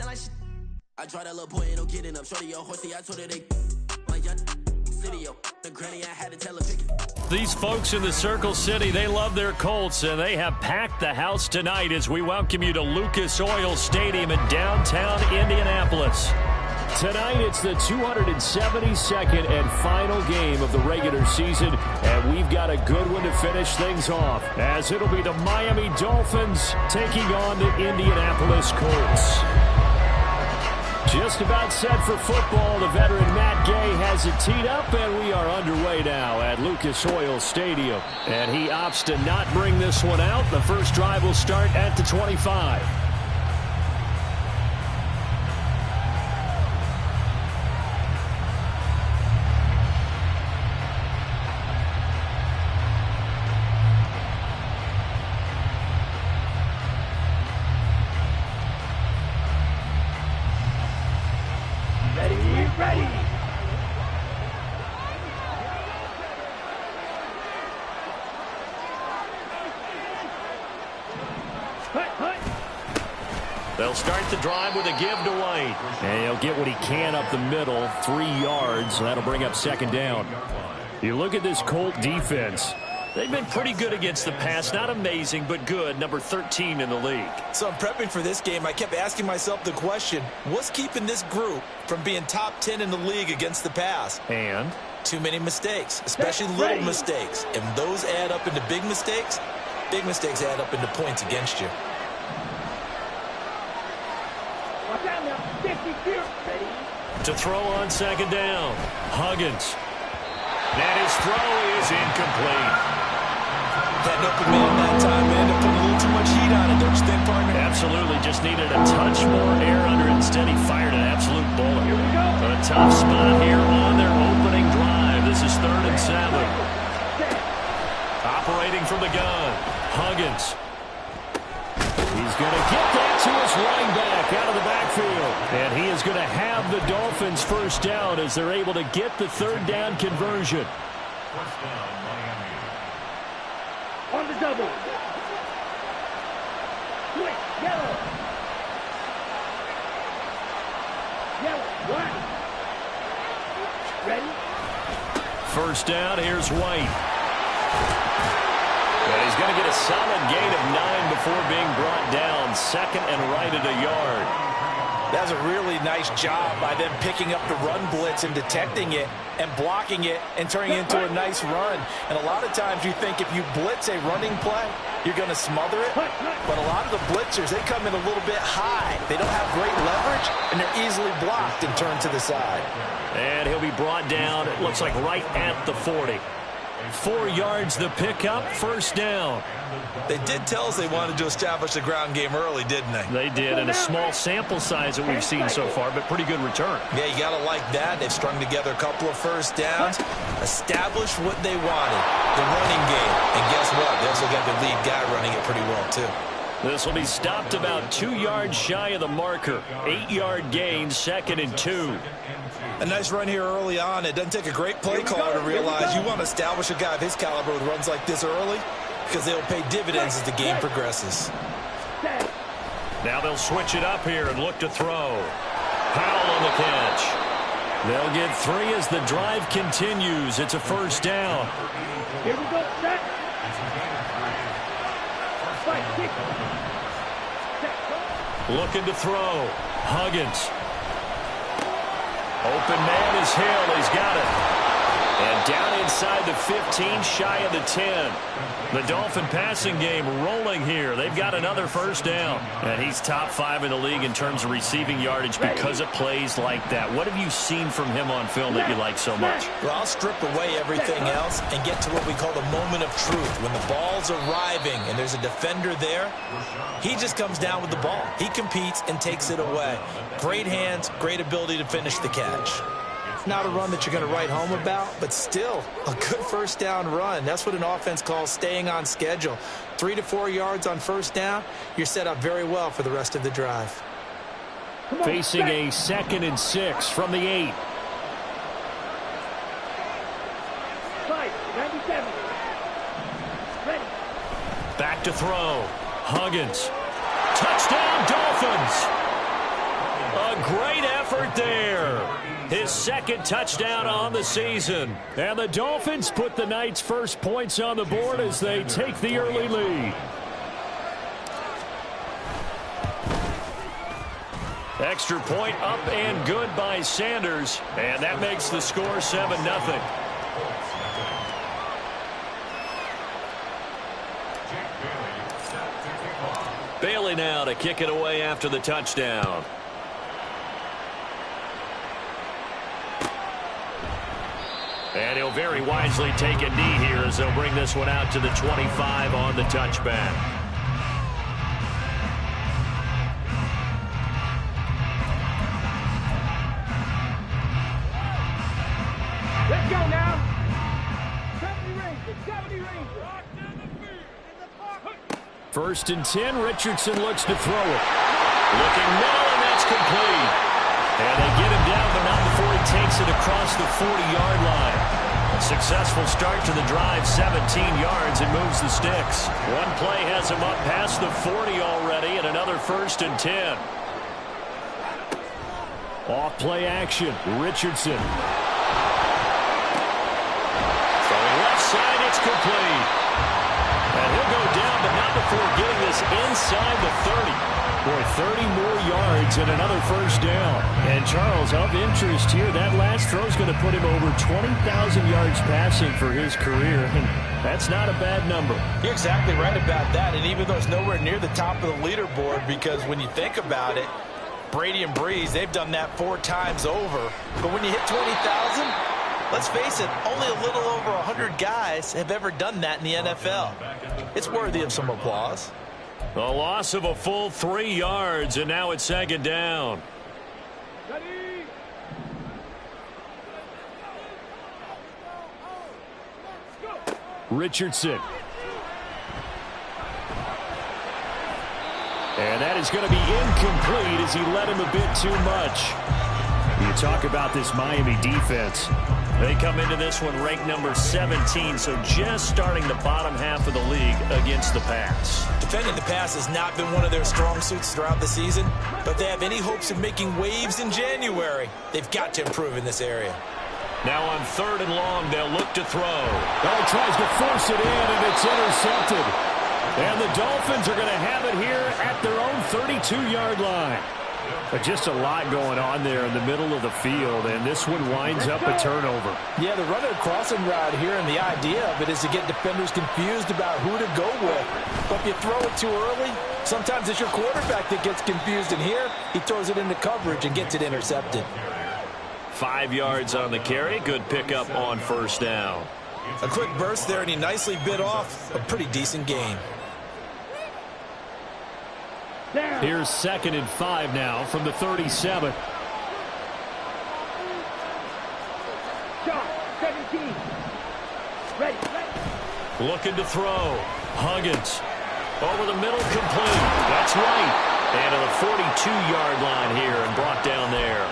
I tried that little boy, ain't no getting up. Shorty, yo, horsey, I told her they like city, yo. The granny, I had to tell her pick it. These folks in the Circle City, they love their Colts, and they have packed the house tonight as we welcome you to Lucas Oil Stadium in downtown Indianapolis. Tonight, it's the 272nd and final game of the regular season, and we've got a good one to finish things off, as it'll be the Miami Dolphins taking on the Indianapolis Colts. Just about set for football. The veteran Matt Gay has it teed up, and we are underway now at Lucas Oil Stadium. And he opts to not bring this one out. The first drive will start at the 25. They'll start the drive with a give to White. And he'll get what he can up the middle, 3 yards. That'll bring up second down. You look at this Colt defense. They've been pretty good against the pass. Not amazing, but good. Number 13 in the league. So I'm prepping for this game. I kept asking myself the question, what's keeping this group from being top 10 in the league against the pass? And? Too many mistakes, especially little mistakes. And those add up into big mistakes. Big mistakes add up into points against you. To throw on second down, Huggins. And his throw is incomplete. That open man that time ended up putting a little too much heat on it, don't you think, partner? Absolutely, just needed a touch more air under it. Instead, he fired an absolute bullet. A tough spot here on their opening drive. This is 3rd and 7. Operating from the gun, Huggins. He's going to get that to his running back out of the backfield. And he is going to have the Dolphins first down as they're able to get the 3rd down conversion. First down, Miami. On the double. Switch, yellow. Yellow, white. Ready? First down, here's White. And he's going to get a solid gain of 9 before being brought down. 2nd and right at a yard. That's a really nice job by them picking up the run blitz and detecting it and blocking it and turning it into a nice run. And a lot of times you think if you blitz a running play, you're going to smother it. But a lot of the blitzers, they come in a little bit high. They don't have great leverage, and they're easily blocked and turned to the side. And he'll be brought down, it looks like right at the 40. 4 yards the pickup, first down. They did tell us they wanted to establish the ground game early, didn't they? They did, and a small sample size that we've seen so far, but pretty good return. Yeah, you got to like that. They've strung together a couple of first downs, established what they wanted, the running game. And guess what? They also got their lead guy running it pretty well, too. This will be stopped about 2 yards shy of the marker. 8-yard gain, 2nd and 2. A nice run here early on. It doesn't take a great play caller to realize you want to establish a guy of his caliber with runs like this early because they'll pay dividends as the game progresses. Now they'll switch it up here and look to throw. Powell on the catch. They'll get 3 as the drive continues. It's a first down. Here we go, set. Looking to throw. Huggins. Open man is Hill. He's got it. And down inside the 15, shy of the 10. The Dolphin passing game rolling here. They've got another first down. And he's top 5 in the league in terms of receiving yardage because of plays like that. What have you seen from him on film that you like so much? Well, I'll strip away everything else and get to what we call the moment of truth. When the ball's arriving and there's a defender there, he just comes down with the ball. He competes and takes it away. Great hands, great ability to finish the catch. Not a run that you're going to write home about, but still a good first down run. That's what an offense calls staying on schedule. 3 to 4 yards on first down, you're set up very well for the rest of the drive. Facing a 2nd and 6 from the 8. 97. Ready. Back to throw. Huggins. Touchdown, Dolphins. A great effort there. His second touchdown on the season. And the Dolphins put the night's first points on the board as they take the early lead. Extra point up and good by Sanders. And that makes the score 7-0. Bailey now to kick it away after the touchdown. And he'll very wisely take a knee here as they'll bring this one out to the 25 on the touchback. Let's go now. 70 Rangers, 70 Rangers. First and 10, Richardson looks to throw it. Looking middle, and that's complete. And they get him down, but not before he takes it across the 40-yard line. A successful start to the drive, 17 yards, and moves the sticks. One play has him up past the 40 already, and another first and 10. Off play action, Richardson. Throwing left side, it's complete. And he'll go down, but not before getting this inside the 30. Boy, 30 more yards and another first down. And Charles, of interest here, that last throw is going to put him over 20,000 yards passing for his career. And that's not a bad number. You're exactly right about that. And even though it's nowhere near the top of the leaderboard, because when you think about it, Brady and Breeze, they've done that 4 times over. But when you hit 20,000, let's face it, only a little over 100 guys have ever done that in the NFL. It's worthy of some applause. A loss of a full 3 yards, and now it's second down. Ready? Richardson. And that is going to be incomplete as he led him a bit too much. You talk about this Miami defense. They come into this one ranked number 17, so just starting the bottom half of the league against the pass. Defending the pass has not been one of their strong suits throughout the season, but if they have any hopes of making waves in January, they've got to improve in this area. Now on 3rd and long, they'll look to throw. Oh, tries to force it in, and it's intercepted. And the Dolphins are going to have it here at their own 32-yard line. But just a lot going on there in the middle of the field, and this one winds up a turnover. Yeah, the running crossing route here, and the idea of it is to get defenders confused about who to go with. But if you throw it too early, sometimes it's your quarterback that gets confused, and here he throws it into coverage and gets it intercepted. 5 yards on the carry. Good pickup on first down. A quick burst there, and he nicely bit off a pretty decent gain. Here's 2nd and 5 now from the 37. Shot, 17. Ready. Looking to throw. Huggins. Over the middle, complete. That's right. And to the 42-yard line here and brought down there.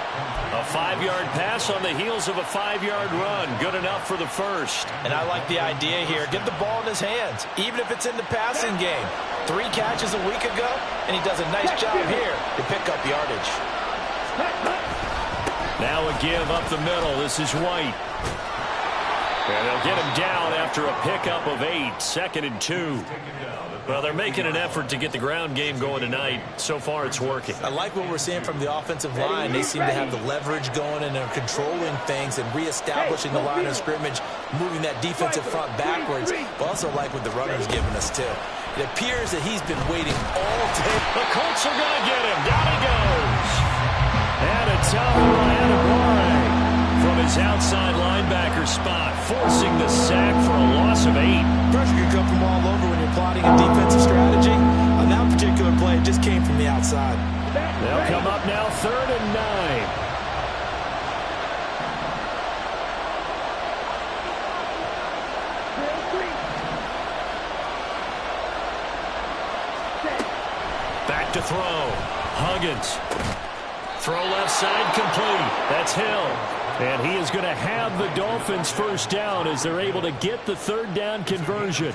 A 5-yard pass on the heels of a 5-yard run. Good enough for the first. And I like the idea here. Get the ball in his hands, even if it's in the passing game. 3 catches a week ago, and he does a nice job here to pick up yardage. Now a give up the middle. This is White. And they'll get him down after a pickup of 8. 2nd and 2. Well, they're making an effort to get the ground game going tonight. So far, it's working. I like what we're seeing from the offensive line. They seem to have the leverage going, and they're controlling things and reestablishing the line of scrimmage, moving that defensive front backwards. But also like what the runner's giving us, too. It appears that he's been waiting all day. The Colts are going to get him. Down he goes. And a tackle from his outside linebacker spot, forcing the sack for a loss of 8. Pressure can come from all over when you're plotting a defensive strategy. On that particular play, it just came from the outside. They'll come up now 3rd and 9. Back to throw. Huggins. Throw left side, complete. That's Hill. And he is going to have the Dolphins first down as they're able to get the 3rd down conversion.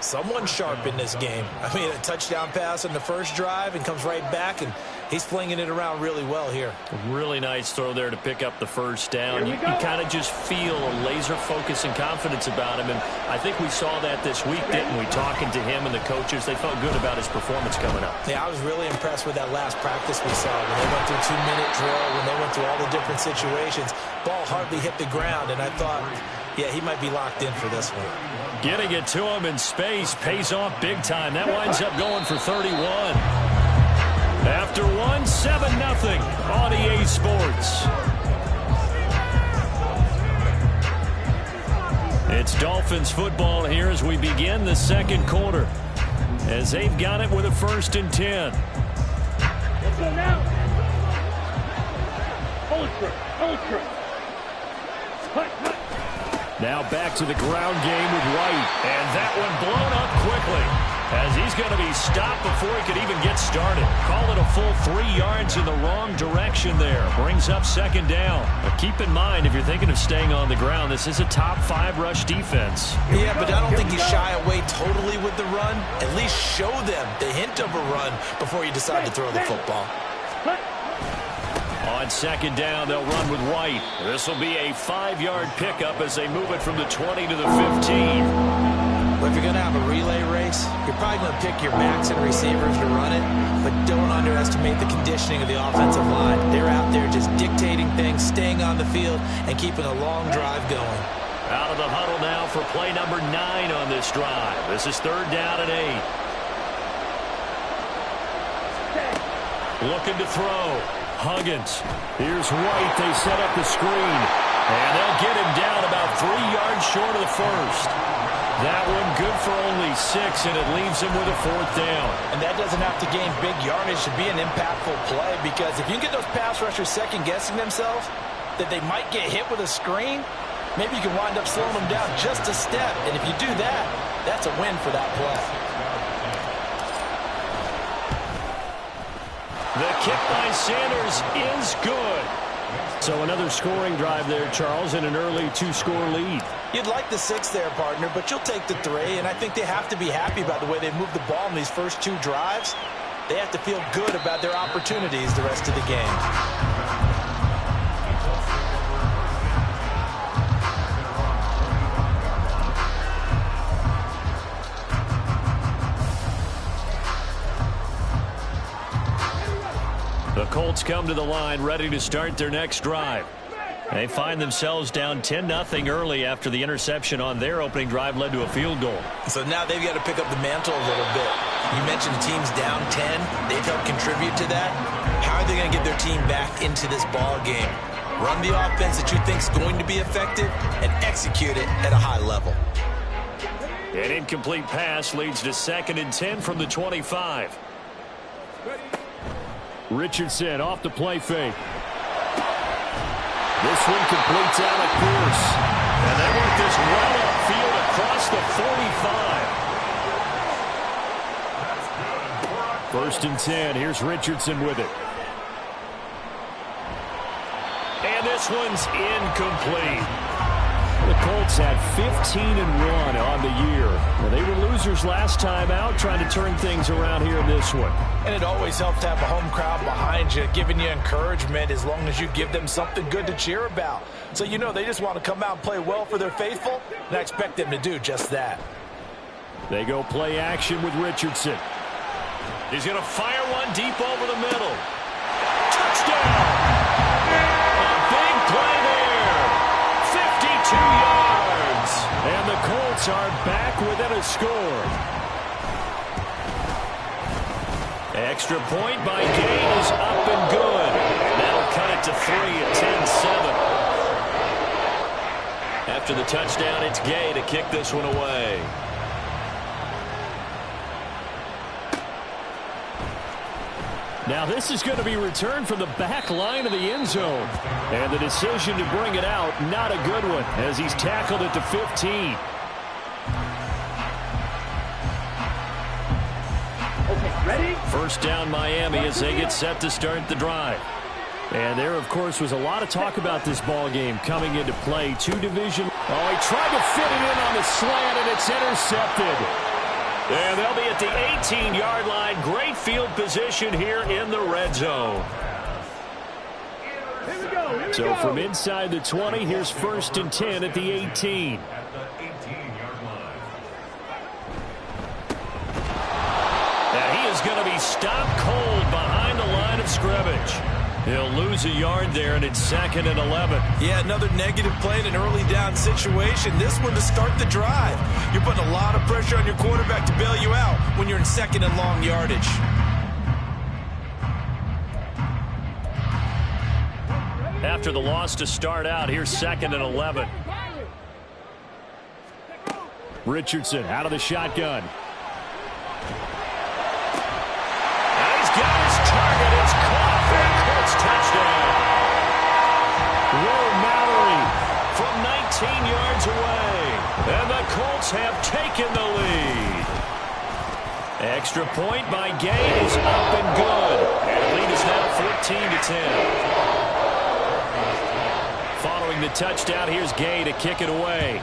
Someone sharp in this game. I mean, a touchdown pass on the first drive and comes right back, and he's flinging it around really well here. Really nice throw there to pick up the first down. You kind of just feel a laser focus and confidence about him, and I think we saw that this week, didn't we? Talking to him and the coaches, they felt good about his performance coming up. Yeah, I was really impressed with that last practice we saw when they went through 2-minute drill, when they went through all the different situations. Ball hardly hit the ground, and I thought, yeah, he might be locked in for this one. Getting it to him in space pays off big time. That winds up going for 31. After one, 7-0 on EA Sports. It's Dolphins football here as we begin the second quarter, as they've got it with a 1st and 10. Let's go now. Ultra. Hut. Now back to the ground game with White. And that one blown up quickly, as he's going to be stopped before he could even get started. Call it a full 3 yards in the wrong direction there. Brings up 2nd down. But keep in mind, if you're thinking of staying on the ground, this is a top 5 rush defense. Yeah, but I don't think you shy away totally with the run. At least show them the hint of a run before you decide to throw the football. On 2nd down, they'll run with White. This will be a 5-yard pickup as they move it from the 20 to the 15. Well, if you're going to have a relay race, you're probably going to pick your backs and receivers to run it, but don't underestimate the conditioning of the offensive line. They're out there just dictating things, staying on the field, and keeping a long drive going. Out of the huddle now for play number 9 on this drive. This is 3rd down and 8. Looking to throw. Huggins. Here's White. They set up the screen. And they'll get him down about 3 yards short of the first. That one good for only 6, and it leaves him with a 4th down. And that doesn't have to gain big yardage to be an impactful play, because if you can get those pass rushers second-guessing themselves that they might get hit with a screen, maybe you can wind up slowing them down just a step. And if you do that, that's a win for that play. The kick by Sanders is good. So another scoring drive there, Charles, and an early 2-score lead. You'd like the 6 there, partner, but you'll take the 3, and I think they have to be happy about the way they've moved the ball in these first 2 drives. They have to feel good about their opportunities the rest of the game. The Colts come to the line ready to start their next drive. They find themselves down 10-0 early after the interception on their opening drive led to a field goal. So now they've got to pick up the mantle a little bit. You mentioned the team's down 10. They've helped contribute to that. How are they going to get their team back into this ball game? Run the offense that you think is going to be effective and execute it at a high level. An incomplete pass leads to 2nd and 10 from the 25. Richardson off the play fake. This one completes out of course. And they work this well upfield across the 45. 1st and 10. Here's Richardson with it. And this one's incomplete. The Colts had 15-1 on the year. Well, they were losers last time out, trying to turn things around here in this one. And it always helps to have a home crowd behind you, giving you encouragement as long as you give them something good to cheer about. So you know they just want to come out and play well for their faithful, and I expect them to do just that. They go play action with Richardson. He's going to fire one deep over the middle. Touchdown! A big play there. 52 yards. And the Colts are back within a score. Extra point by Gay is up and good. That'll cut it to 3 at 10-7. After the touchdown, it's Gay to kick this one away. Now this is going to be returned from the back line of the end zone. And the decision to bring it out, not a good one, as he's tackled at the 15. Okay, ready? 1st down Miami as they get set to start the drive. And there, of course, was a lot of talk about this ball game coming into play. 2 division. Oh, he tried to fit it in on the slant, and it's intercepted. And they'll be at the 18-yard line. Great field position here in the red zone. So from inside the 20, here's 1st and 10 at the 18. And he is going to be stopped cold behind the line of scrimmage. He'll lose a yard there, and it's 2nd and 11. Yeah, another negative play in an early down situation. This one to start the drive. You're putting a lot of pressure on your quarterback to bail you out when you're in 2nd and long yardage. After the loss to start out, here's 2nd and 11. Richardson out of the shotgun. And he's got his target. It's caught for a Colts touchdown. Will Mallory from 19 yards away. And the Colts have taken the lead. Extra point by Gay is up and good. And the lead is now 14-10. Following the touchdown, here's Gay to kick it away.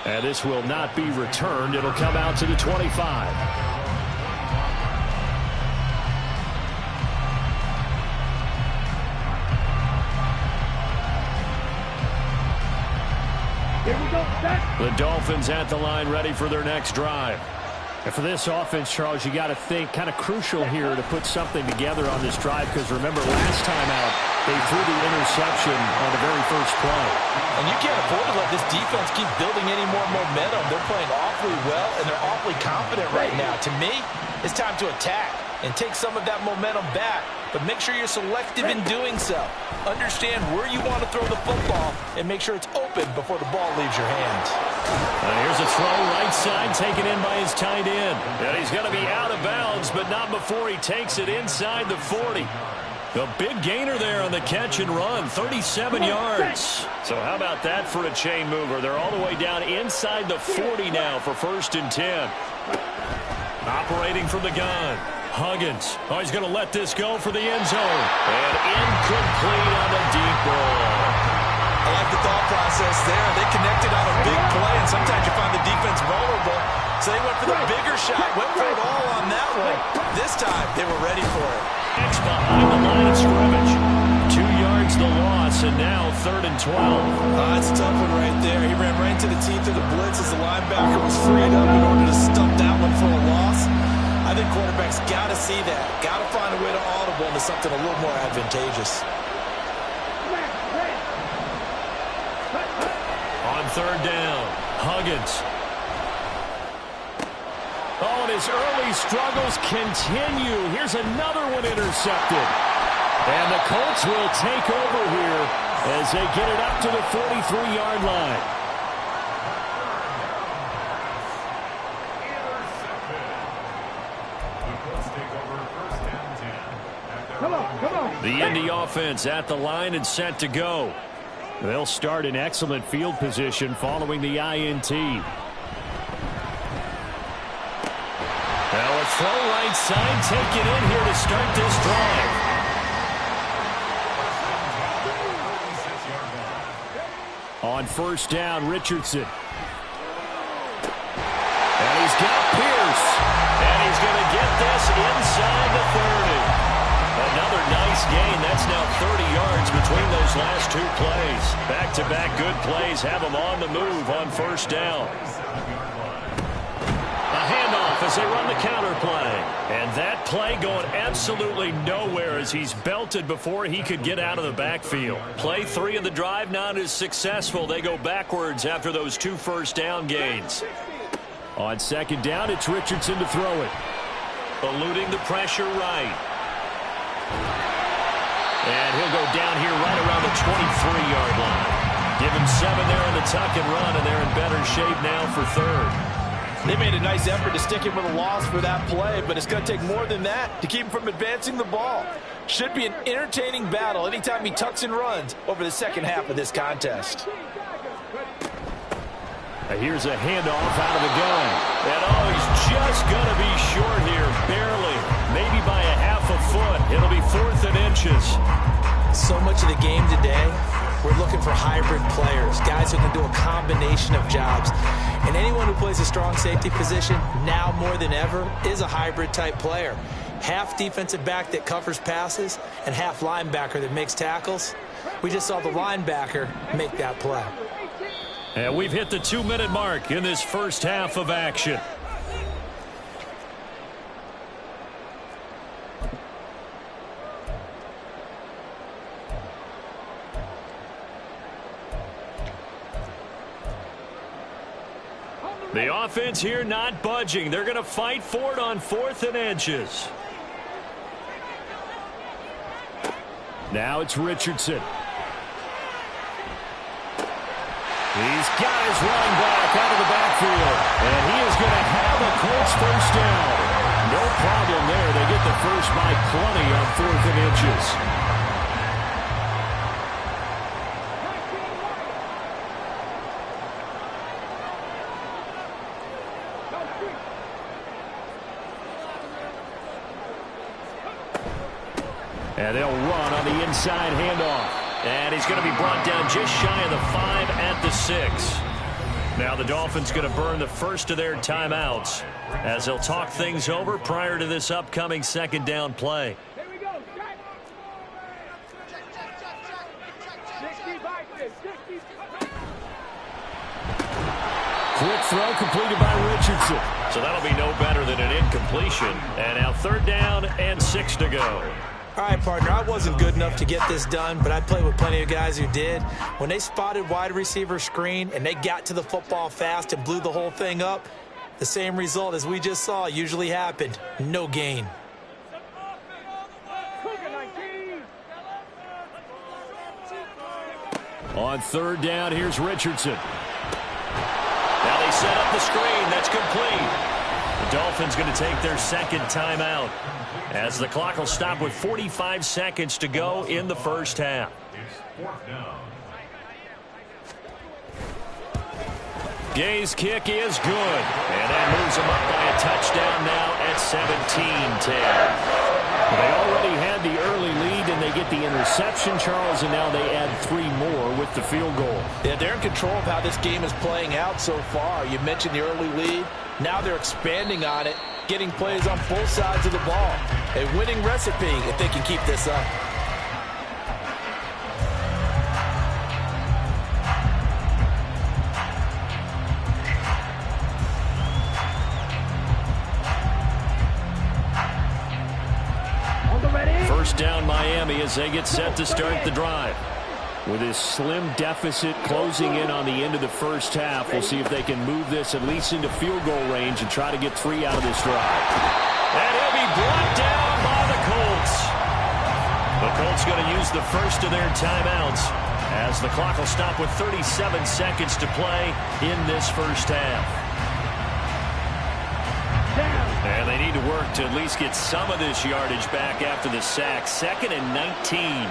And this will not be returned. It'll come out to the 25. Here we go, set. The Dolphins at the line, ready for their next drive. And for this offense, Charles, you got to think kind of crucial here to put something together on this drive, because remember, last time out, they threw the interception on the very first play. And you can't afford to let this defense keep building any more momentum. They're playing awfully well, and they're awfully confident right now. To me, it's time to attack and take some of that momentum back, but make sure you're selective in doing so. Understand where you want to throw the football and make sure it's open before the ball leaves your hands. Here's a throw right side taken in by his tight end. And he's going to be out of bounds, but not before he takes it inside the 40. A big gainer there on the catch and run, 37 yards. So how about that for a chain mover? They're all the way down inside the 40 now for 1st and 10. Operating from the gun. Huggins. Oh, he's going to let this go for the end zone. And incomplete on the deep ball. I like the thought process there. They connected on a big play, and sometimes you find the defense vulnerable. So they went for the bigger shot, went for it all on that one. This time, they were ready for it. X behind the line of scrimmage. 2 yards the loss, and now 3rd and 12. That's a tough one right there. He ran right into the teeth of the blitz as the linebacker was freed up in order to stuff that one for a loss. I think quarterbacks got to see that. Got to find a way to audible into something a little more advantageous. On 3rd down, Huggins. Oh, and his early struggles continue. Here's another one intercepted. And the Colts will take over here as they get it up to the 43-yard line. The Indy offense at the line and set to go. They'll start in excellent field position following the INT. Now a throw right side, take it in here to start this drive. On 1st down, Richardson. And he's got Pierce. And he's going to get this inside the 30. Another nice gain. That's now 30 yards between those last 2 plays. Back-to-back good plays have them on the move on 1st down. A handoff as they run the counter play. And that play going absolutely nowhere as he's belted before he could get out of the backfield. Play 3 of the drive not as successful. They go backwards after those 2 first down gains. On 2nd down, it's Richardson to throw it. Eluding the pressure right. And he'll go down here right around the 23-yard line. Give him 7 there on the tuck and run, and they're in better shape now for 3rd. They made a nice effort to stick him with a loss for that play, but it's going to take more than that to keep him from advancing the ball. Should be an entertaining battle anytime he tucks and runs over the second half of this contest. Here's a handoff out of the gun. And oh, he's just going to be short here, barely. Maybe by a half a foot. It'll be 4th and inches. So much of the game today we're looking for hybrid players, guys who can do a combination of jobs. And anyone who plays a strong safety position, now more than ever, is a hybrid-type player. Half defensive back that covers passes and half linebacker that makes tackles. We just saw the linebacker make that play. And we've hit the 2-minute mark in this first half of action. The offense here not budging. They're going to fight for it on 4th and inches. Now it's Richardson. He's got his running back out of the backfield. And he is going to have a Colts first down. No problem there. They get the first by plenty on 4th and inches. And they'll run on the inside handoff. And he's going to be brought down just shy of the 5 at the 6. Now the Dolphins going to burn the first of their timeouts as they'll talk things over prior to this upcoming second down play. Here we go. Quick throw completed by Richardson. So that'll be no better than an incompletion. And now 3rd down and 6 to go. All right, partner, I wasn't good enough to get this done, but I played with plenty of guys who did. When they spotted wide receiver screen and they got to the football fast and blew the whole thing up, the same result as we just saw usually happened. No gain. On 3rd down, here's Richardson. Now they set up the screen. That's complete. The Dolphins going to take their second timeout as the clock will stop with 45 seconds to go in the first half. Gay's kick is good, and that moves them up by a touchdown now at 17-10. They already had the early lead, and they get the interception, Charles, and now they add 3 more with the field goal. Yeah, they're in control of how this game is playing out so far. You mentioned the early lead. Now they're expanding on it, getting plays on both sides of the ball. A winning recipe if they can keep this up. First down Miami as they get set to start the drive. With his slim deficit closing in on the end of the first half, we'll see if they can move this at least into field goal range and try to get 3 out of this drive. And he'll be brought down by the Colts. The Colts going to use the first of their timeouts as the clock will stop with 37 seconds to play in this first half. And they need to work to at least get some of this yardage back after the sack. 2nd and 19.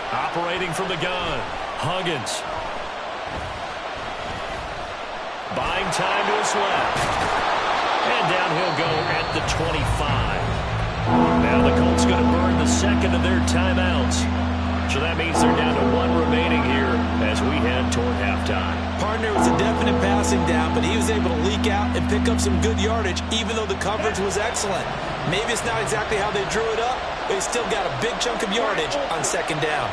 Operating from the gun, Huggins. Buying time to his left. And down he'll go at the 25. Now the Colts going to burn the second of their timeouts. So that means they're down to 1 remaining here as we head toward halftime. Partner was a definite passing down, but he was able to leak out and pick up some good yardage, even though the coverage was excellent. Maybe it's not exactly how they drew it up, but he still got a big chunk of yardage on 2nd down.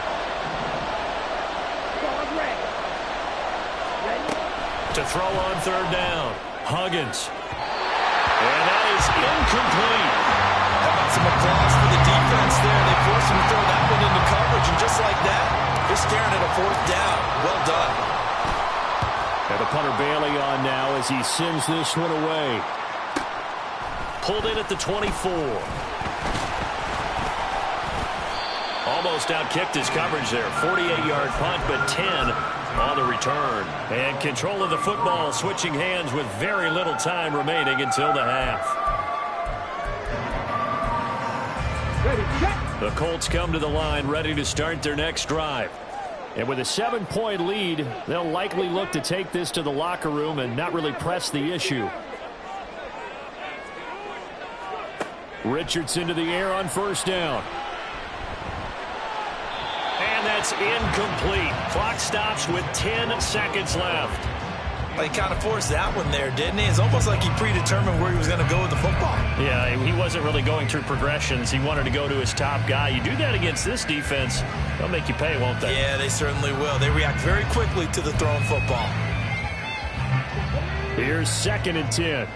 To throw on 3rd down, Huggins. And that is incomplete. How about some applause for the defense there? They forced him to throw that one into coverage, and just like that, they're staring at a 4th down. Well done. And the punter Bailey on now as he sends this one away. Pulled in at the 24. Almost outkicked his coverage there. 48-yard punt, but 10 on the return. And control of the football, switching hands with very little time remaining until the half. The Colts come to the line ready to start their next drive. And with a 7-point lead, they'll likely look to take this to the locker room and not really press the issue. Richardson to the air on 1st down. That's incomplete. Clock stops with 10 seconds left. He kind of forced that one there, didn't he? It's almost like he predetermined where he was going to go with the football. Yeah, he wasn't really going through progressions. He wanted to go to his top guy. You do that against this defense, they'll make you pay, won't they? Yeah, they certainly will. They react very quickly to the thrown football. Here's 2nd and 10.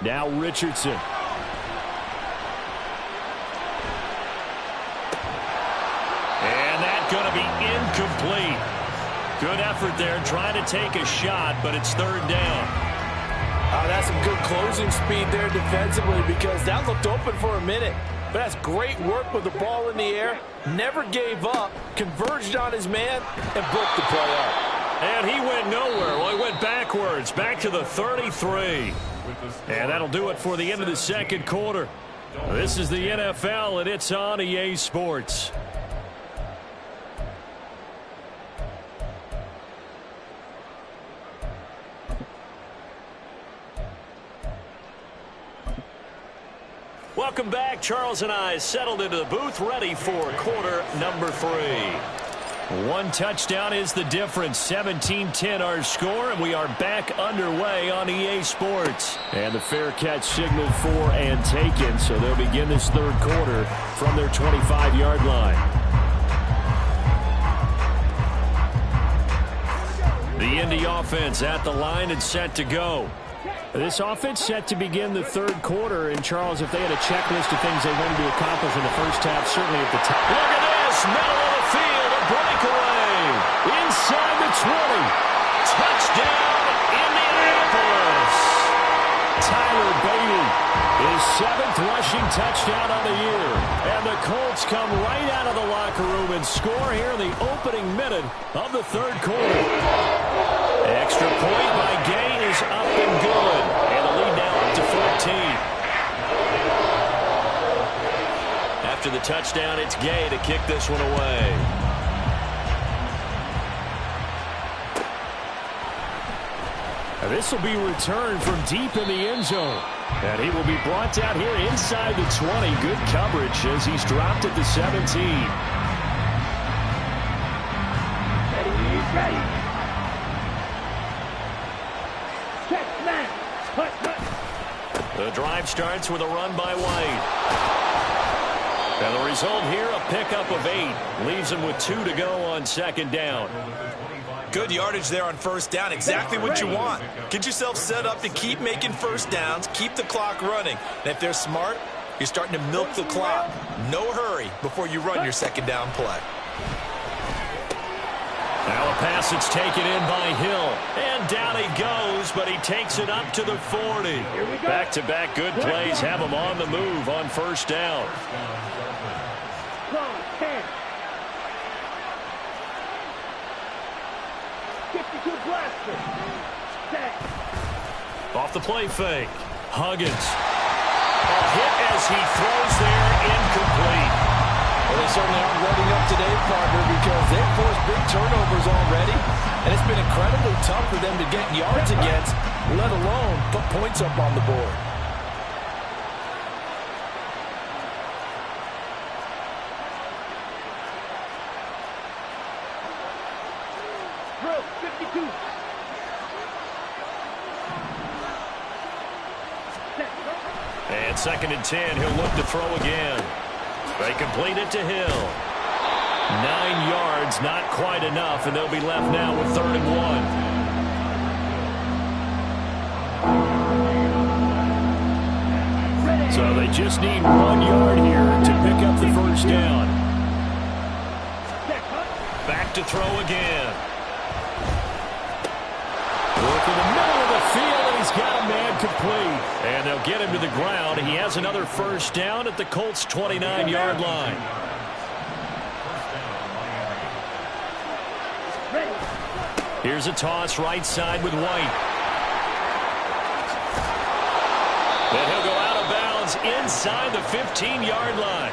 Now Richardson. And that's going to be incomplete. Good effort there trying to take a shot, but it's 3rd down. That's some good closing speed there defensively because that looked open for a minute. But that's great work with the ball in the air. Never gave up, converged on his man, and broke the play up. And he went nowhere. Well, he went backwards, back to the 33. And that'll do it for the end of the 2nd quarter. This is the NFL, and it's on EA Sports. Welcome back. Charles and I settled into the booth, ready for quarter number 3. 1 touchdown is the difference. 17-10 our score, and we are back underway on EA Sports. And the fair catch signaled for and taken, so they'll begin this 3rd quarter from their 25-yard line. The Indy offense at the line and set to go. This offense set to begin the 3rd quarter, and Charles, if they had a checklist of things they wanted to accomplish in the first half, certainly at the top. Look at this, middle of the field, a breakaway, inside the 20. Touchdown, Indianapolis. Tyler Beatty, his 7th rushing touchdown on the year. And the Colts come right out of the locker room and score here in the opening minute of the 3rd quarter. Extra point by Gay is up and good. And the lead now up to 14. After the touchdown, it's Gay to kick this one away. And this will be returned from deep in the end zone. And he will be brought down here inside the 20. Good coverage as he's dropped at the 17. Ready. The drive starts with a run by White. And the result here, a pickup of 8. Leaves him with 2 to go on 2nd down. Good yardage there on 1st down. Exactly what you want. Get yourself set up to keep making 1st downs, keep the clock running. And if they're smart, you're starting to milk the clock. No hurry before you run your 2nd down play. Now a pass that's taken in by Hill. And down he goes, but he takes it up to the 40. Back-to-back good plays have him on the move on 1st down. Off the play fake. Huggins. A hit as he throws there, incomplete. Well, they certainly aren't letting up today, partner, because they've forced big turnovers already, and it's been incredibly tough for them to get yards against, let alone put points up on the board. Drill, 52. And 2nd and 10, he'll look to throw again. They complete it to Hill. 9 yards, not quite enough, and they'll be left now with 3rd and 1. So they just need 1 yard here to pick up the 1st down. Back to throw again. Look in the middle of the field, and he's got a man complete. And they'll get him to the ground. He has another 1st down at the Colts' 29-yard line. Here's a toss right side with White. And he'll go out of bounds inside the 15-yard line.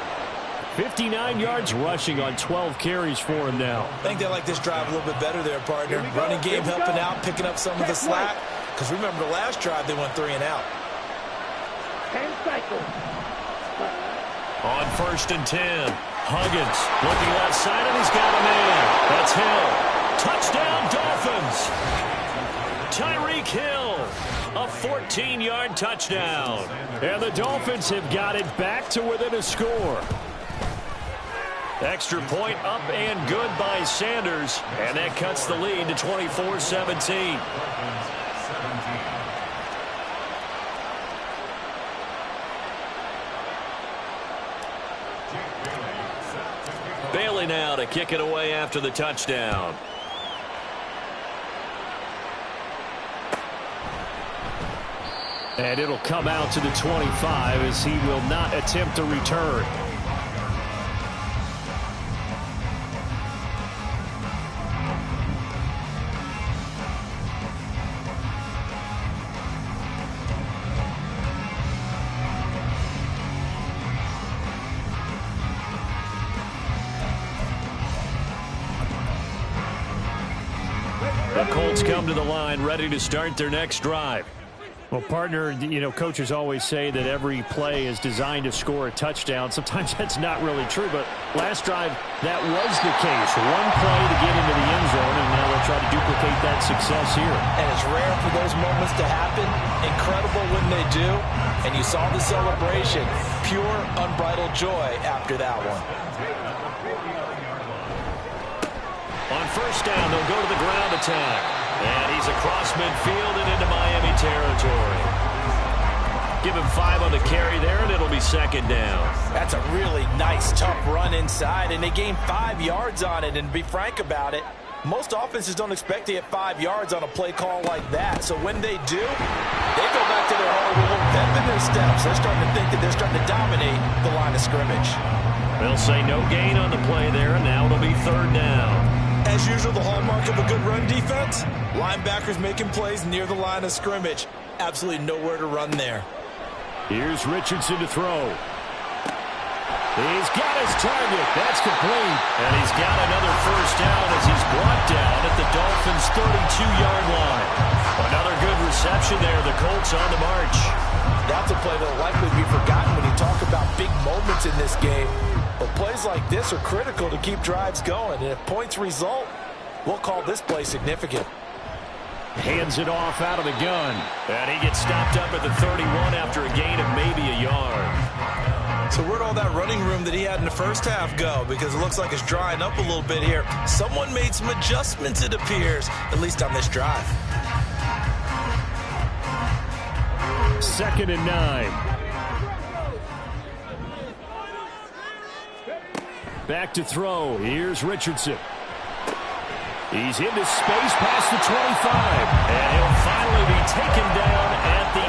59 yards rushing on 12 carries for him now. I think they like this drive a little bit better there, partner. Running game helping out, picking up some of the slack. Because remember, the last drive they went 3 and out. 10 cycles. On 1st and 10. Huggins looking left side, and he's got a man. That's Hill. Touchdown, Dolphins. Tyreek Hill, a 14-yard touchdown. And the Dolphins have got it back to within a score. Extra point up and good by Sanders, and that cuts the lead to 24-17. Bailey now to kick it away after the touchdown. And it'll come out to the 25 as he will not attempt a return. The Colts come to the line ready to start their next drive. Well, partner, you know, coaches always say that every play is designed to score a touchdown. Sometimes that's not really true, but last drive, that was the case. One play to get into the end zone, and now they'll try to duplicate that success here. And it's rare for those moments to happen. Incredible when they do. And you saw the celebration. Pure, unbridled joy after that one. On 1st down, they'll go to the ground attack. And he's across midfield and into Miami territory. Give him 5 on the carry there, and it'll be 2nd down. That's a really nice, tough run inside, and they gained 5 yards on it. And to be frank about it, most offenses don't expect to get 5 yards on a play call like that. So when they do, they go back to their hole with a little pep in their steps. They're starting to think that they're starting to dominate the line of scrimmage. They'll say no gain on the play there, and now it'll be 3rd down. As usual, the hallmark of a good run defense, linebackers making plays near the line of scrimmage. Absolutely nowhere to run there. Here's Richardson to throw. He's got his target. That's complete. And he's got another 1st down as he's brought down at the Dolphins' 32-yard line. Another good reception there. The Colts on the march. That's a play that will likely be forgotten when you talk about big moments in this game. But plays like this are critical to keep drives going. And if points result, we'll call this play significant. Hands it off out of the gun. And he gets stopped up at the 31 after a gain of maybe a yard. So where'd all that running room that he had in the first half go? Because it looks like it's drying up a little bit here. Someone made some adjustments, it appears, at least on this drive. 2nd and 9. Back to throw. Here's Richardson. He's into space past the 25. And he'll finally be taken down at the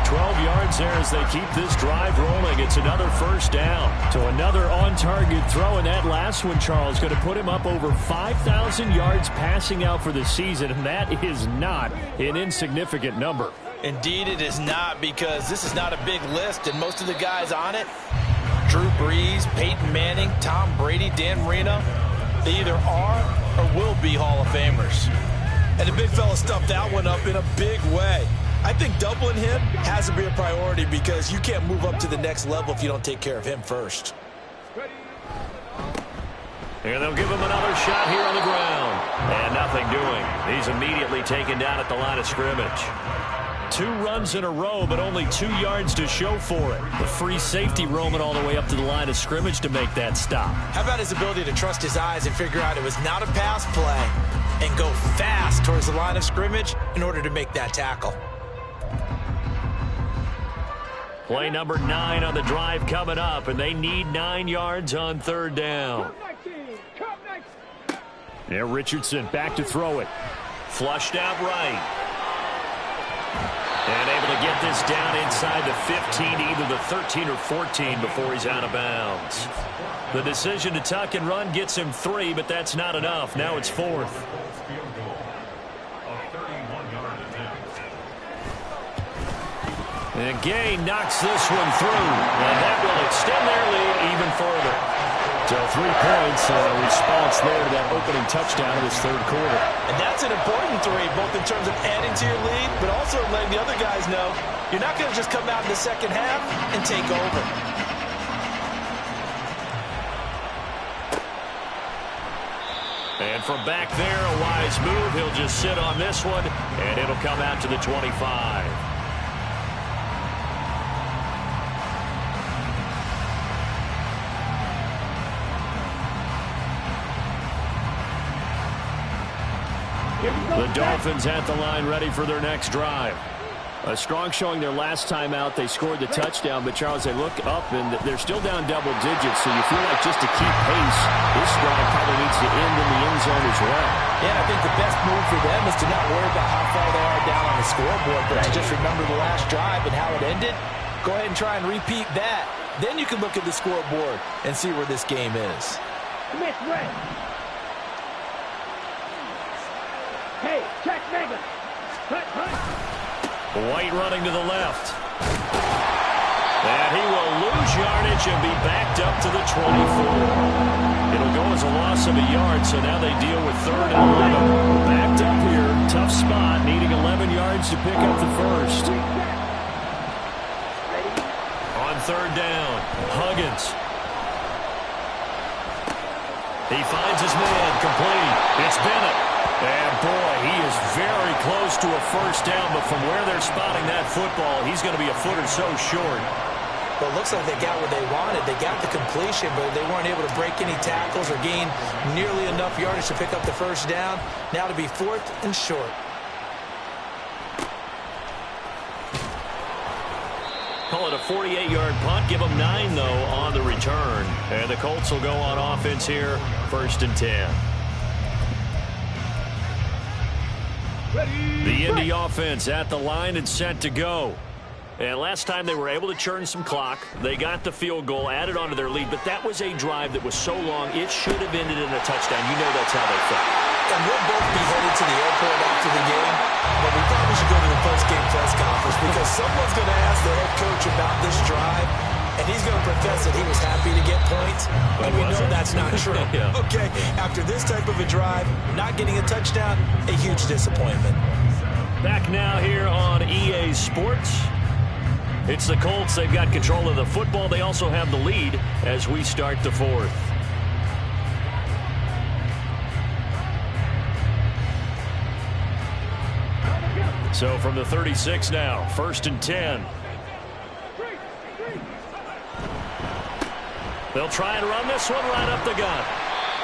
18. 12 yards there as they keep this drive rolling. It's another 1st down. So another on-target throw. And that last one, Charles, going to put him up over 5,000 yards passing out for the season. And that is not an insignificant number. Indeed it is not, because this is not a big list. And most of the guys on it, Drew Brees, Peyton Manning, Tom Brady, Dan Marino, they either are or will be Hall of Famers. And the big fella stuffed that one up in a big way. I think doubling him has to be a priority, because you can't move up to the next level if you don't take care of him first. And they'll give him another shot here on the ground. And nothing doing. He's immediately taken down at the line of scrimmage. 2 runs in a row, but only 2 yards to show for it. The free safety roaming all the way up to the line of scrimmage to make that stop. How about his ability to trust his eyes and figure out it was not a pass play and go fast towards the line of scrimmage in order to make that tackle. Play number 9 on the drive coming up, and they need 9 yards on 3rd down. There, Richardson back to throw it. Flushed out right. And able to get this down inside the 15, either the 13 or 14 before he's out of bounds. The decision to tuck and run gets him 3, but that's not enough. Now it's 4th. And Gay knocks this one through. And that will extend their lead even further. So 3 points, a response there to that opening touchdown in this third quarter. And that's an important 3, both in terms of adding to your lead, but also letting the other guys know you're not going to just come out in the second half and take over. And from back there, a wise move. He'll just sit on this one, and it'll come out to the 25. The Dolphins at the line, ready for their next drive. A strong showing their last time out. They scored the touchdown, but, Charles, they look up, and they're still down double digits, so you feel like just to keep pace, this drive probably needs to end in the end zone as well. Yeah, I think the best move for them is to not worry about how far they are down on the scoreboard, but to just remember the last drive and how it ended. Go ahead and try and repeat that. Then you can look at the scoreboard and see where this game is. Smith, red. Hey, check Mega. White running to the left. And he will lose yardage and be backed up to the 24. It'll go as a loss of a yard, so now they deal with 3rd and 11. Backed up here, tough spot, needing 11 yards to pick up the first. On 3rd down, Huggins. He finds his man, complete. It's Bennett. And, boy, he is very close to a first down, but from where they're spotting that football, he's going to be a foot or so short. Well, it looks like they got what they wanted. They got the completion, but they weren't able to break any tackles or gain nearly enough yardage to pick up the first down. Now to be 4th and short. Call it a 48-yard punt. Give them 9, though, on the return. And the Colts will go on offense here, 1st and 10. The Indy offense at the line and set to go. And last time they were able to churn some clock. They got the field goal, added onto their lead, but that was a drive that was so long it should have ended in a touchdown. You know that's how they felt. And we'll both be headed to the airport after the game, but we probably should go to the post-game press conference because someone's going to ask the head coach about this drive, and he's going to profess that he was happy to get points, and we know that's not true. Yeah. Okay, after this type of a drive, not getting a touchdown, a huge disappointment. Back now here on EA Sports. It's the Colts. They've got control of the football. They also have the lead as we start the 4th. So from the 36 now, 1st and 10. They'll try and run this one right up the gut.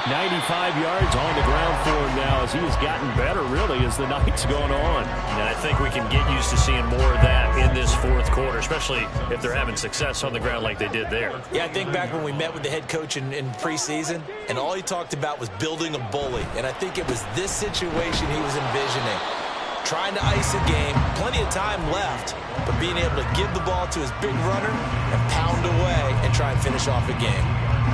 95 yards on the ground for him now as he has gotten better, really, as the night's going on. And I think we can get used to seeing more of that in this 4th quarter, especially if they're having success on the ground like they did there. Yeah, I think back when we met with the head coach in preseason, and all he talked about was building a bully. And I think it was this situation he was envisioning. Trying to ice a game, plenty of time left, but being able to give the ball to his big runner and pound away and try and finish off a game.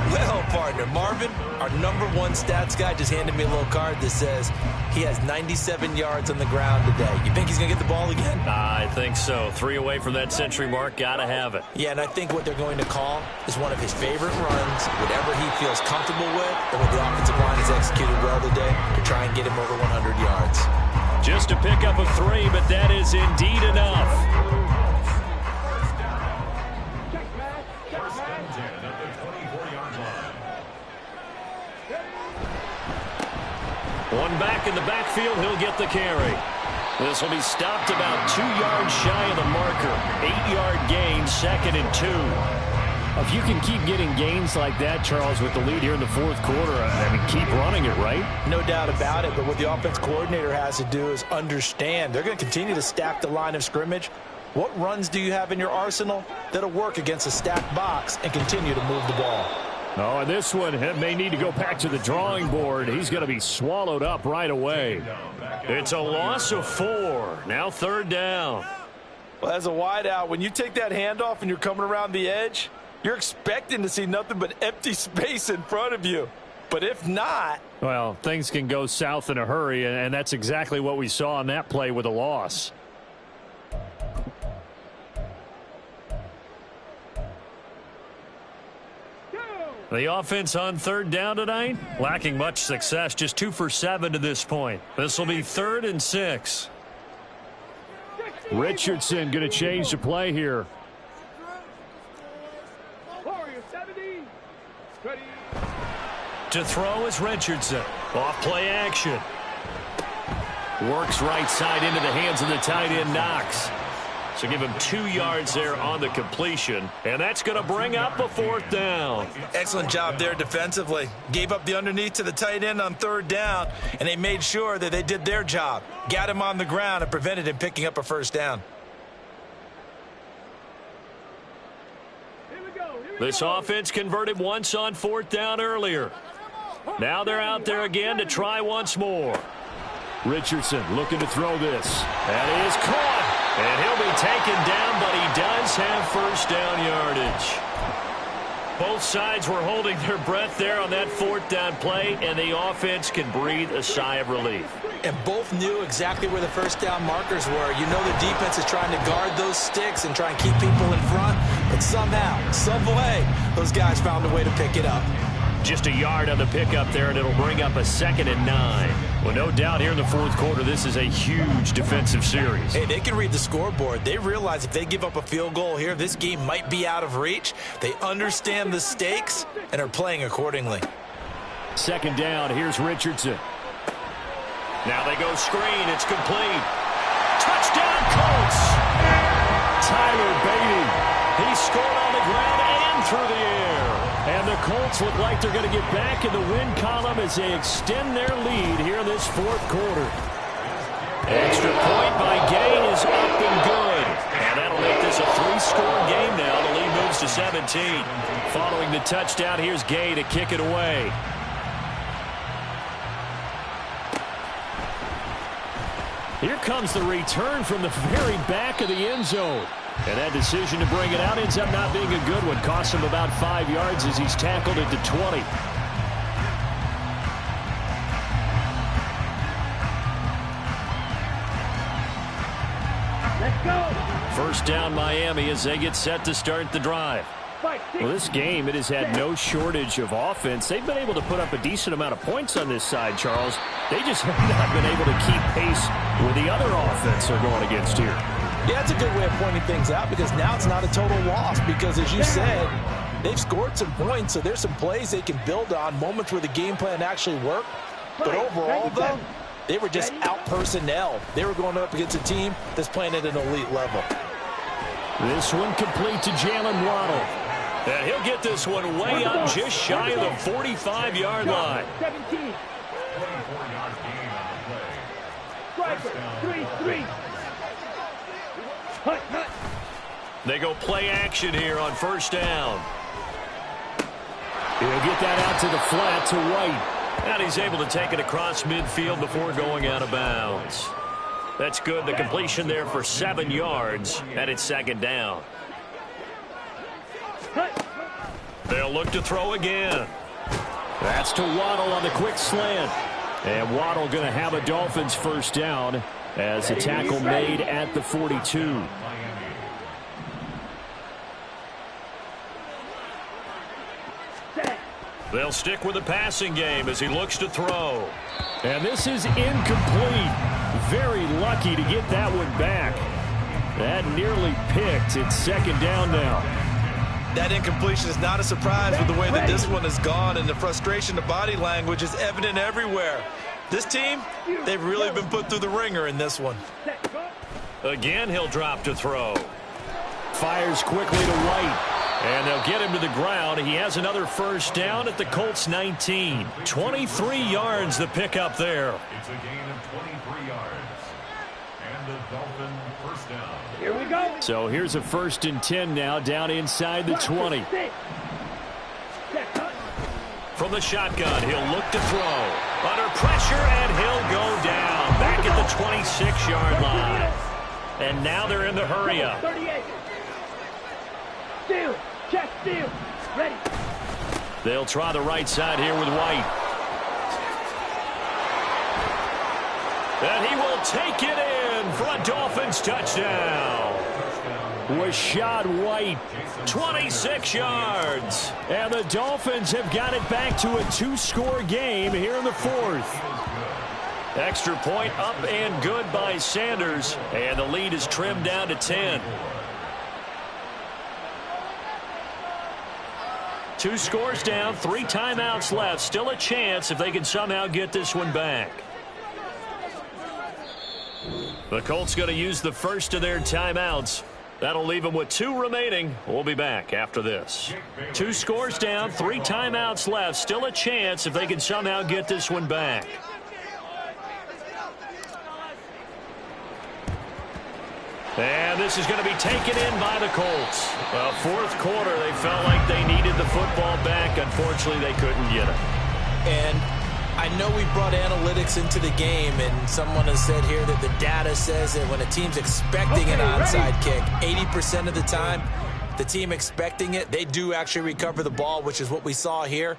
Well, partner, Marvin, our #1 stats guy, just handed me a little card that says he has 97 yards on the ground today. You think he's going to get the ball again? I think so. 3 away from that century mark. Got to have it. Yeah, and I think what they're going to call is one of his favorite runs, whatever he feels comfortable with, and what the offensive line has executed well today to try and get him over 100 yards. Just a pickup of 3, but that is indeed enough. One back in the backfield, he'll get the carry. This will be stopped about 2 yards shy of the marker. 8-yard gain, 2nd and 2. If you can keep getting gains like that, Charles, with the lead here in the 4th quarter, I mean, keep running it, right? No doubt about it, but what the offense coordinator has to do is understand they're going to continue to stack the line of scrimmage. What runs do you have in your arsenal that'll work against a stacked box and continue to move the ball? Oh, and this one may need to go back to the drawing board. He's going to be swallowed up right away. It's a loss of 4. Now 3rd down. Well, as a wideout, when you take that handoff and you're coming around the edge, you're expecting to see nothing but empty space in front of you. But if not... Well, things can go south in a hurry, and that's exactly what we saw on that play with a loss. The offense on third down tonight, lacking much success, just 2 for 7 to this point. This will be 3rd and 6. Richardson going to change the play here. To throw is Richardson. Off play action. Works right side into the hands of the tight end Knox. So give him 2 yards there on the completion. And that's going to bring up a 4th down. Excellent job there defensively. Gave up the underneath to the tight end on 3rd down, and they made sure that they did their job. Got him on the ground and prevented him picking up a 1st down. This offense converted once on 4th down earlier. Now they're out there again to try once more. Richardson looking to throw this. That is caught. And he'll be taken down, but he does have 1st down yardage. Both sides were holding their breath there on that 4th down play, and the offense can breathe a sigh of relief. And both knew exactly where the 1st down markers were. You know the defense is trying to guard those sticks and try and keep people in front, but somehow, some way, those guys found a way to pick it up. Just a yard on the pickup there, and it'll bring up a 2nd and 9. Well, no doubt here in the 4th quarter, this is a huge defensive series. Hey, they can read the scoreboard. They realize if they give up a field goal here, this game might be out of reach. They understand the stakes and are playing accordingly. 2nd down, here's Richardson. Now they go screen. It's complete. Touchdown, Colts! Tyler Beatty. He scored on the ground and through the air. And the Colts look like they're going to get back in the win column as they extend their lead here in this 4th quarter. Extra point by Gay is up and good. And that'll make this a 3-score game now. The lead moves to 17. Following the touchdown, here's Gay to kick it away. Here comes the return from the very back of the end zone. And that decision to bring it out ends up not being a good one. Costs him about 5 yards as he's tackled at the 20. Let's go. 1st down Miami as they get set to start the drive. Well, this game, it has had no shortage of offense. They've been able to put up a decent amount of points on this side, Charles. They just have not been able to keep pace with the other offense they're going against here. Yeah, it's a good way of pointing things out because now it's not a total loss because, as you said, they've scored some points, so there's some plays they can build on, moments where the game plan actually worked. But overall, though, they were just out-personnel. They were going up against a team that's playing at an elite level. This one complete to Jalen Waddle. And he'll get this one way up just shy of the 45-yard line. 17. 24-yard gain on the play. Striker, 3-3. They go play action here on 1st down. He'll get that out to the flat to White. And he's able to take it across midfield before going out of bounds. That's good. The completion there for 7 yards, and it's 2nd down. They'll look to throw again. That's to Waddle on the quick slant. And Waddle going to have a Dolphins 1st down as a tackle made at the 42. They'll stick with the passing game as he looks to throw. And this is incomplete. Very lucky to get that one back. That nearly picked. It's 2nd down now. That incompletion is not a surprise with the way that this one has gone, and the frustration, the body language is evident everywhere. This team, they've really been put through the ringer in this one. Again, he'll drop to throw. Fires quickly to White. And they'll get him to the ground. He has another 1st down at the Colts 19. 23 yards the pickup there. It's a gain of 23 yards. And the Dolphin 1st down. Here we go. So here's a 1st and 10 now down inside the 20. From the shotgun, he'll look to throw. Under pressure, and he'll go down. Back at the 26-yard line. And now they're in the hurry-up. 38. Steal. Check steal. Ready. They'll try the right side here with White. And he will take it in for a Dolphins touchdown. Rashad White. 26 yards. And the Dolphins have got it back to a 2-score game here in the fourth. Extra point up and good by Sanders. And the lead is trimmed down to 10. 2 scores down, 3 timeouts left. Still a chance if they can somehow get this one back. The Colts going to use the first of their timeouts. That'll leave them with 2 remaining. We'll be back after this. 2 scores down, 3 timeouts left. Still a chance if they can somehow get this one back. And this is going to be taken in by the Colts. Well, fourth quarter, they felt like they needed the football back. Unfortunately, they couldn't get it. And I know we brought analytics into the game, and someone has said here that the data says that when a team's expecting an onside kick, 80% of the time, the team expecting it, they do actually recover the ball, which is what we saw here.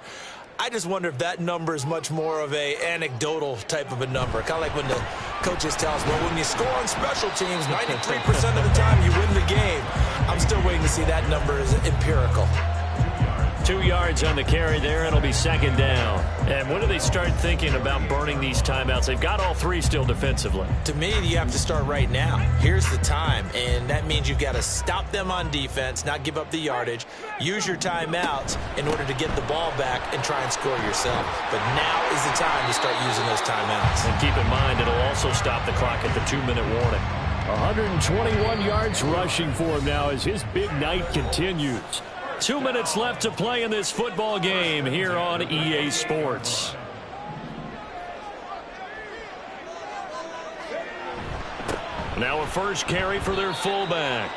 I just wonder if that number is much more of a anecdotal type of a number. Kind of like when the coaches tell us, well, when you score on special teams, 93% of the time you win the game. I'm still waiting to see that number as empirical. 2 yards on the carry there. It'll be second down. And when do they start thinking about burning these timeouts? They've got all 3 still defensively. To me, you have to start right now. Here's the time, and that means you've got to stop them on defense, not give up the yardage, use your timeouts in order to get the ball back and try and score yourself. But now is the time to start using those timeouts. And keep in mind, it'll also stop the clock at the 2-minute warning. 121 yards rushing for him now as his big night continues. 2 minutes left to play in this football game here on EA Sports. Now a first carry for their fullback.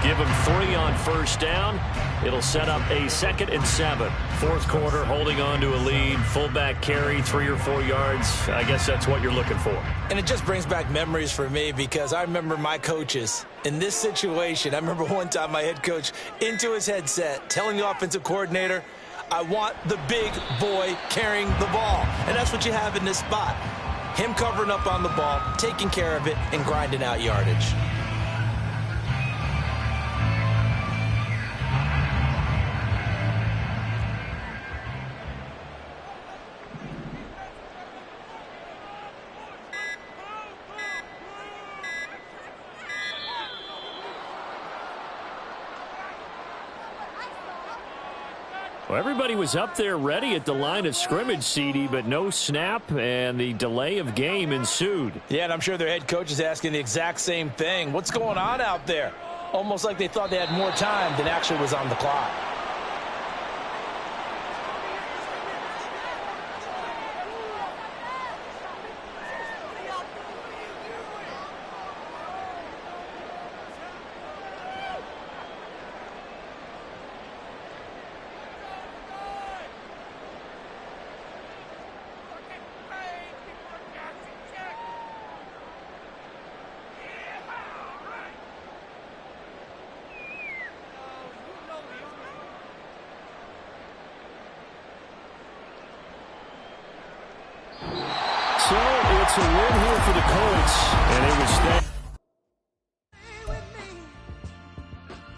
Give him 3 on first down. It'll set up a 2nd and 7. Fourth quarter, holding on to a lead. Fullback carry, 3 or 4 yards. I guess that's what you're looking for. And it just brings back memories for me because I remember my coaches in this situation. I remember one time my head coach into his headset telling the offensive coordinator, I want the big boy carrying the ball. And that's what you have in this spot. Him covering up on the ball, taking care of it, and grinding out yardage. Well, everybody was up there ready at the line of scrimmage, CD, but no snap, and the delay of game ensued. Yeah, and I'm sure their head coach is asking the exact same thing. What's going on out there? Almost like they thought they had more time than actually was on the clock. So it's a win here for the Colts, and it was that.